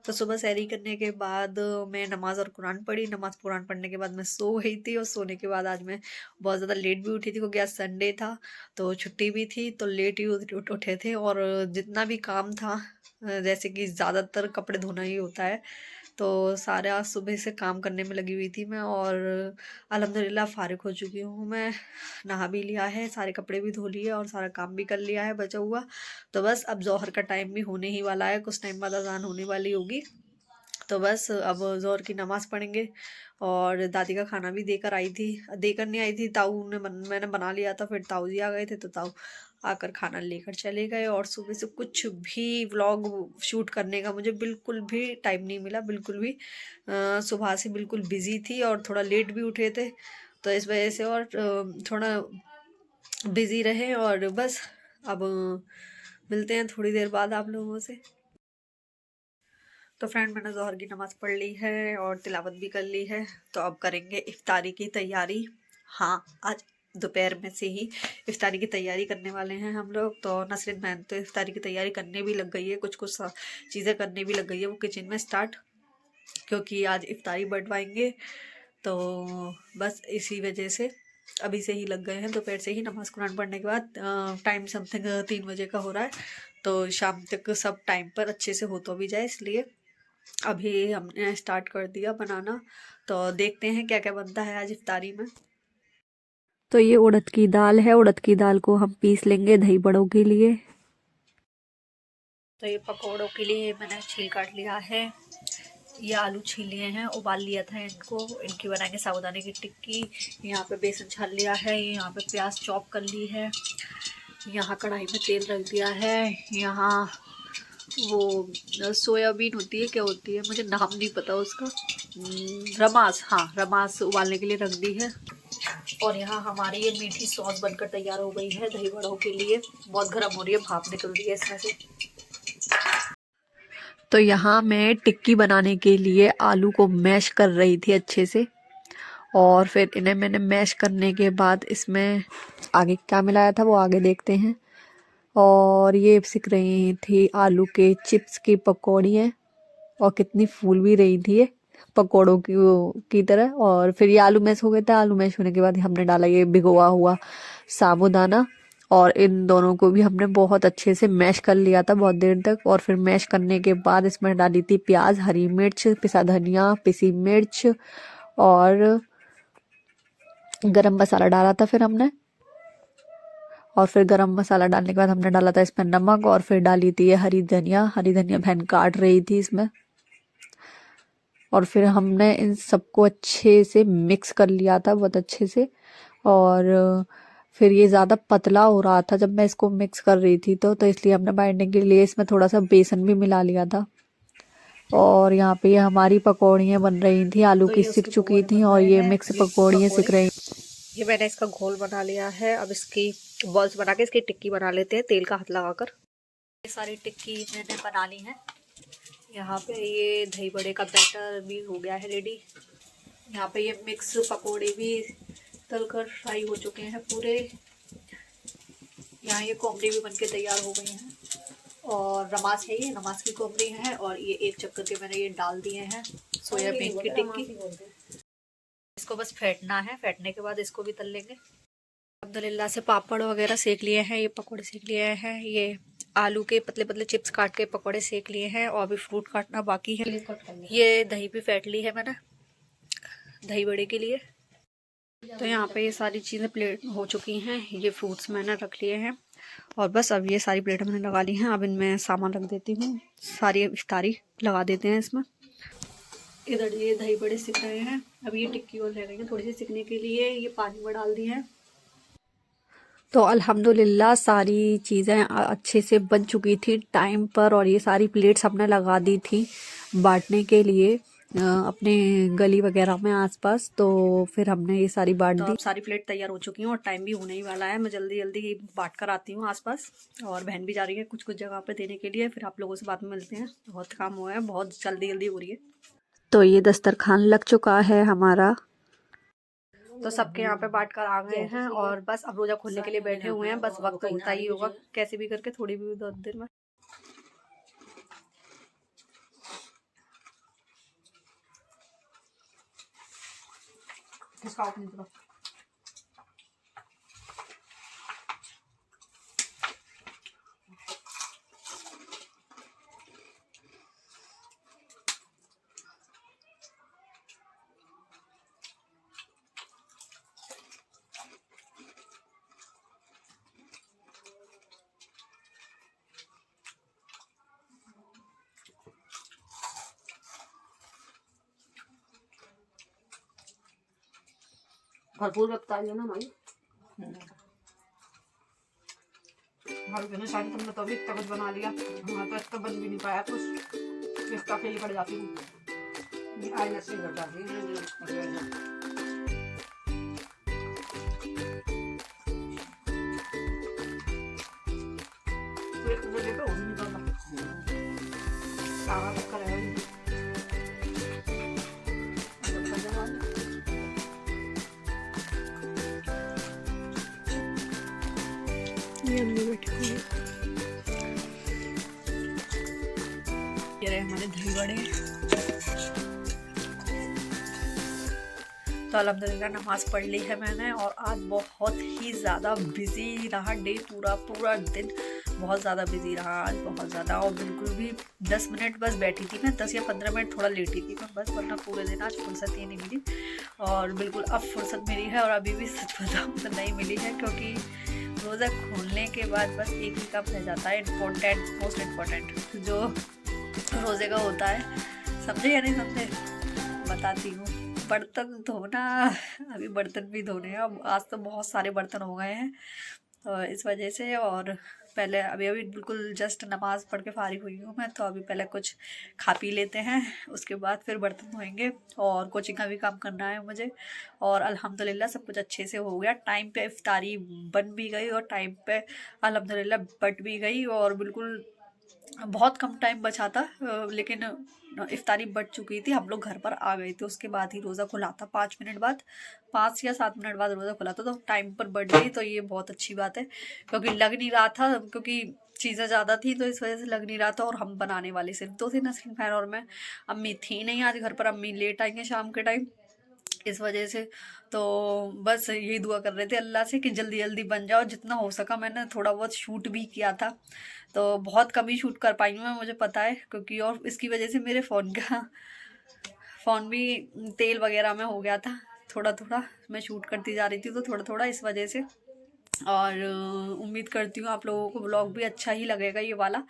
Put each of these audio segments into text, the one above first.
तो सुबह सहरी करने के बाद मैं नमाज़ और कुरान पढ़ी। नमाज़ कुरान पढ़ने के बाद मैं सो गई थी, और सोने के बाद आज मैं बहुत ज़्यादा लेट भी उठी थी, क्योंकि आज संडे था तो छुट्टी भी थी, तो लेट ही उठे थे। और जितना भी काम था, जैसे कि ज़्यादातर कपड़े धोना ही होता है, तो सारा सुबह से काम करने में लगी हुई थी मैं। और अल्हम्दुलिल्लाह फ़ारिग हो चुकी हूँ मैं। नहा भी लिया है, सारे कपड़े भी धो लिए और सारा काम भी कर लिया है बचा हुआ। तो बस अब ज़ोहर का टाइम भी होने ही वाला है, कुछ टाइम बाद अज़ान होने वाली होगी। तो बस अब ज़ोहर की नमाज़ पढ़ेंगे। और दादी का खाना भी देकर आई थी, देकर नहीं आई थी, ताऊ ने मैंने बना लिया था, फिर ताऊ जी आ गए थे, तो ताऊ आकर खाना लेकर चले गए। और सुबह से कुछ भी व्लॉग शूट करने का मुझे बिल्कुल भी टाइम नहीं मिला, बिल्कुल भी। सुबह से बिल्कुल बिजी थी और थोड़ा लेट भी उठे थे, तो इस वजह से और थोड़ा बिजी रहे। और बस अब मिलते हैं थोड़ी देर बाद आप लोगों से। तो फ्रेंड, मैंने ज़ोहर की नमाज़ पढ़ ली है और तिलावत भी कर ली है, तो अब करेंगे इफ्तारी की तैयारी। हाँ, आज दोपहर में से ही इफ्तारी की तैयारी करने वाले हैं हम लोग। तो नसरिन बहन तो इफ्तारी की तैयारी करने भी लग गई है, कुछ कुछ चीज़ें करने भी लग गई है वो किचन में स्टार्ट, क्योंकि आज इफ्तारी बढ़वाएंगे। तो बस इसी वजह से अभी से ही लग गए हैं। दोपहर से ही नमाज़ कुरान पढ़ने के बाद टाइम समथिंग 3 बजे का हो रहा है, तो शाम तक सब टाइम पर अच्छे से हो तो भी जाए, इसलिए अभी हमने स्टार्ट कर दिया बनाना। तो देखते हैं क्या क्या बनता है आज इफ्तारी में। तो ये उड़द की दाल है, उड़द की दाल को हम पीस लेंगे दही बड़ों के लिए। तो ये पकौड़ों के लिए मैंने छील काट लिया है। ये आलू छील लिए हैं, उबाल लिया था इनको, इनकी बनाएंगे साबुदाने की टिक्की। यहाँ पे बेसन छान लिया है, यहाँ पे प्याज चॉप कर ली है, यहाँ कढ़ाई में तेल रख दिया है, यहाँ वो सोयाबीन होती है, क्या होती है मुझे नाम नहीं पता उसका, रमास, हाँ रमास उबालने के लिए रख दी है। और यहाँ हमारी ये मीठी सॉस बनकर तैयार हो गई है दही बड़ों के लिए। बहुत गर्म हो रही है, भाप निकल रही है इसमें से। तो यहाँ मैं टिक्की बनाने के लिए आलू को मैश कर रही थी अच्छे से, और फिर इन्हें मैंने मैश करने के बाद इसमें आगे क्या मिलाया था वो आगे देखते हैं। और ये सिक रही थी आलू के चिप्स की पकौड़ियाँ, और कितनी फूल भी रही थी ये पकौड़ों की तरह। और फिर ये आलू मैश हो गया था। आलू मैश होने के बाद हमने डाला ये भिगोआ हुआ साबूदाना, और इन दोनों को भी हमने बहुत अच्छे से मैश कर लिया था बहुत देर तक। और फिर मैश करने के बाद इसमें डाली थी प्याज, हरी मिर्च, पिसा धनिया, पिसी मिर्च, और गरम मसाला डाला था फिर हमने। और फिर गरम मसाला डालने के बाद हमने डाला था इसमें नमक, और फिर डाली थी ये हरी धनिया। हरी धनिया बहन काट रही थी इसमें। और फिर हमने इन सबको अच्छे से मिक्स कर लिया था बहुत अच्छे से। और फिर ये ज़्यादा पतला हो रहा था जब मैं इसको मिक्स कर रही थी, तो इसलिए हमने बाइंडिंग के लिए इसमें थोड़ा सा बेसन भी मिला लिया था। और यहाँ पे ये हमारी पकौड़ियाँ बन रही थी, आलू की सिक चुकी थी, और ये मिक्स पकौड़ियाँ सिक रही। ये मैंने इसका घोल बना लिया है, अब इसकी बॉल्स बना के इसकी टिक्की बना लेते हैं तेल का हाथ लगाकर। ये सारी टिक्की मैंने बना ली है। यहाँ पे ये दही बड़े का बैटर भी हो गया है रेडी। यहाँ पे ये मिक्स पकोड़े भी तलकर फ्राई हो चुके हैं पूरे। यहाँ ये कोमड़ी भी बनके तैयार हो गई हैं, और रमास है, ये नमाज की कोमड़ी है। और ये एक चक्कर के मैंने ये डाल दिए हैं सोयाबीन की टिक्की। इसको बस फेंटना है, फेंटने के बाद इसको भी तल लेंगे। अल्हम्दुलिल्लाह से पापड़ वगैरह सेक लिए हैं, ये पकोड़े सेक लिए हैं, ये आलू के पतले पतले चिप्स काट के पकोड़े सेक लिए हैं, और अभी फ्रूट काटना बाकी है। ये दही भी फेंट ली है मैंने दही बड़े के लिए। तो यहाँ पे ये सारी चीज़ें प्लेट हो चुकी हैं, ये फ्रूट्स मैंने रख लिए हैं, और बस अब ये सारी प्लेटें मैंने लगा ली हैं। अब इनमें सामान रख देती हूँ, सारी इफ्तारी लगा देते हैं इसमें। इधर ये दही बड़े सिक रहे हैं, अब ये टिक्की और रह गई है थोड़ी सी सिकने के लिए, ये पानी में डाल दी है। तो अल्हम्दुलिल्लाह सारी चीज़ें अच्छे से बन चुकी थी टाइम पर, और ये सारी प्लेट्स हमने लगा दी थी बांटने के लिए अपने गली वगैरह में आसपास। तो फिर हमने ये सारी बांट दी। सारी प्लेट तैयार हो चुकी हैं और टाइम भी होने ही वाला है। मैं जल्दी जल्दी बांट कर आती हूँ आसपास, और बहन भी जा रही है कुछ कुछ जगह पे देने के लिए। फिर आप लोगों से बाद में मिलते हैं, बहुत काम हुआ है, बहुत जल्दी जल्दी हो रही है। तो ये दस्तरखान लग चुका है हमारा, तो सबके यहाँ पे बांट कर आ गए हैं, और बस अब रोजा खोलने के लिए बैठे हुए हैं। बस वक्त होता ही होगा कैसे भी करके, थोड़ी भी देर में। खिसकाओ अपनी तरफ। भरपूर बताइए ना भाई। भाई शायद तुमने तो अभी इतना कुछ बना लिया, हाँ तो इतना बन भी नहीं पाया कुछ, इसका फेल कर जाती हूँ। आज ऐसे कर जाती है। ये रहे हमारे दही बड़े। तो अल्हम्दुलिल्लाह नमाज पढ़ ली है मैंने, और आज बहुत ही ज़्यादा बिजी रहा डे, पूरा दिन बहुत ज़्यादा बिजी रहा आज, बहुत ज़्यादा। और बिल्कुल भी 10 मिनट बस बैठी थी मैं, 10 या 15 मिनट थोड़ा लेटी थी मैं बस, वरना पूरे दिन आज फुर्सत ही नहीं मिली। और बिल्कुल अब फुर्सत मिली है, और अभी भी सच बताऊँ तो नहीं मिली है, क्योंकि रोज़ा खोलने के बाद बस एक ही काम रह जाता है इम्पोर्टेंट, मोस्ट इम्पोर्टेंट, जो रोज़े का होता है। समझे या नहीं समझे? बताती हूँ। बर्तन धोना, अभी बर्तन भी धोने हैं। अब आज तो बहुत सारे बर्तन हो गए हैं तो इस वजह से। और पहले अभी बिल्कुल जस्ट नमाज़ पढ़ के फारिग हुई हूँ मैं, तो अभी पहले कुछ खा पी लेते हैं, उसके बाद फिर बर्तन धोएंगे। और कोचिंग का भी काम करना है मुझे, और अल्हम्दुलिल्लाह सब कुछ अच्छे से हो गया। टाइम पे इफ्तारी बन भी गई, और टाइम पे अल्हम्दुलिल्लाह बट भी गई, और बिल्कुल बहुत कम टाइम बचा था, लेकिन इफ्तारी बच चुकी थी। हम लोग घर पर आ गए थे, उसके बाद ही रोज़ा खुला था। 5 मिनट बाद, 5 या 7 मिनट बाद रोज़ा खुला था, तो टाइम पर बढ़ गई। तो ये बहुत अच्छी बात है, क्योंकि लग नहीं रहा था, क्योंकि चीज़ें ज़्यादा थी तो इस वजह से लग नहीं रहा था। और हम बनाने वाले सिर्फ 2 थे, नसरीन खैर और मैं। अम्मी थी नहीं आज घर पर, अम्मी लेट आएंगे शाम के टाइम, इस वजह से। तो बस यही दुआ कर रहे थे अल्लाह से कि जल्दी जल्दी बन जाओ। जितना हो सका मैंने थोड़ा बहुत शूट भी किया था, तो बहुत कम ही शूट कर पाई हूँ मैं, मुझे पता है, क्योंकि और इसकी वजह से मेरे फ़ोन भी तेल वगैरह में हो गया था। थोड़ा थोड़ा मैं शूट करती जा रही थी, तो थोड़ा थोड़ा इस वजह से। और उम्मीद करती हूँ आप लोगों को ब्लॉग भी अच्छा ही लगेगा ये वाला।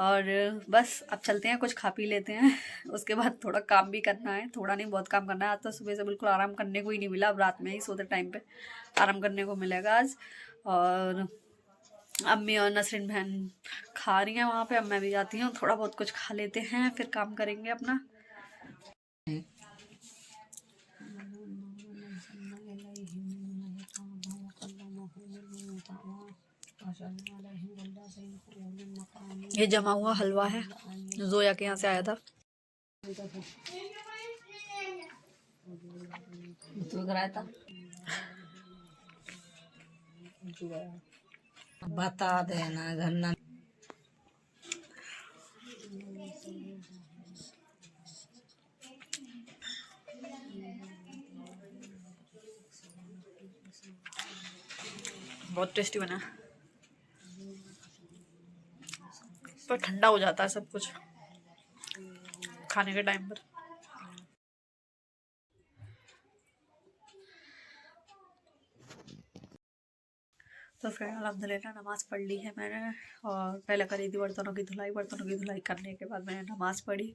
और बस अब चलते हैं, कुछ खा पी लेते हैं, उसके बाद थोड़ा काम भी करना है, थोड़ा नहीं बहुत काम करना है। आज तो सुबह से बिल्कुल आराम करने को ही नहीं मिला, अब रात में ही सोते टाइम पे आराम करने को मिलेगा आज। और अम्मी और नसरीन बहन खा रही हैं वहाँ पे, अब मैं भी जाती हूँ, थोड़ा बहुत कुछ खा लेते हैं, फिर काम करेंगे अपना। ये जमा हुआ हलवा है, जोया के यहाँ से आया था। बता देना घरना। बहुत टेस्टी बना, पर ठंडा हो जाता है सब कुछ खाने के टाइम पर। तो फ्रेंड अल्हम्दुलिल्लाह नमाज़ पढ़ ली है मैंने, और पहले करी थी बर्तनों की धुलाई। बर्तनों की धुलाई करने के बाद मैंने नमाज़ पढ़ी,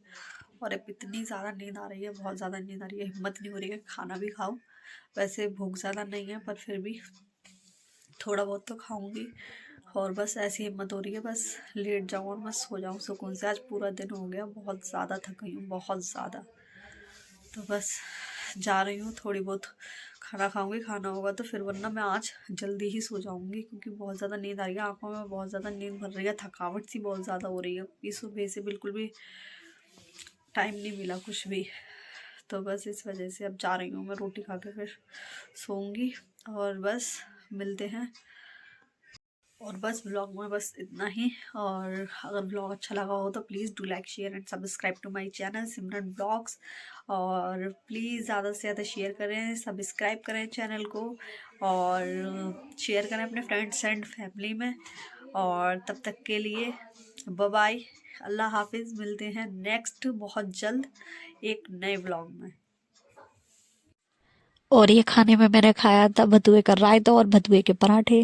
और अब इतनी ज़्यादा नींद आ रही है, बहुत ज़्यादा नींद आ रही है, हिम्मत नहीं हो रही है खाना भी खाऊं। वैसे भूख ज़्यादा नहीं है, पर फिर भी थोड़ा बहुत तो खाऊंगी। और बस ऐसी हिम्मत हो रही है, बस लेट जाऊँ और मैं सो जाऊँ सुकून से। आज पूरा दिन हो गया, बहुत ज़्यादा थक गई हूँ, बहुत ज़्यादा। तो बस जा रही हूँ, थोड़ी बहुत खाना खाऊंगी, खाना होगा तो फिर, वरना मैं आज जल्दी ही सो जाऊंगी, क्योंकि बहुत ज़्यादा नींद आ रही है, आंखों में बहुत ज़्यादा नींद भर रही है, थकावट सी बहुत ज़्यादा हो रही है, इस सुबह से बिल्कुल भी टाइम नहीं मिला कुछ भी। तो बस इस वजह से अब जा रही हूँ मैं, रोटी खा के फिर सोऊंगी। और बस मिलते हैं। और बस ब्लॉग में बस इतना ही। और अगर ब्लॉग अच्छा लगा हो तो please do like share and subscribe to my channel Simran blogs. और प्लीज़ ज़्यादा से ज़्यादा शेयर करें, सब्सक्राइब करें चैनल को, और शेयर करें अपने फ्रेंड्स एंड फैमिली में। और तब तक के लिए बाय बाय, अल्लाह हाफिज़। मिलते हैं नेक्स्ट बहुत जल्द एक नए ब्लॉग में। और ये खाने में मैंने खाया था भटूरे का रायता और भटूरे के पराठे।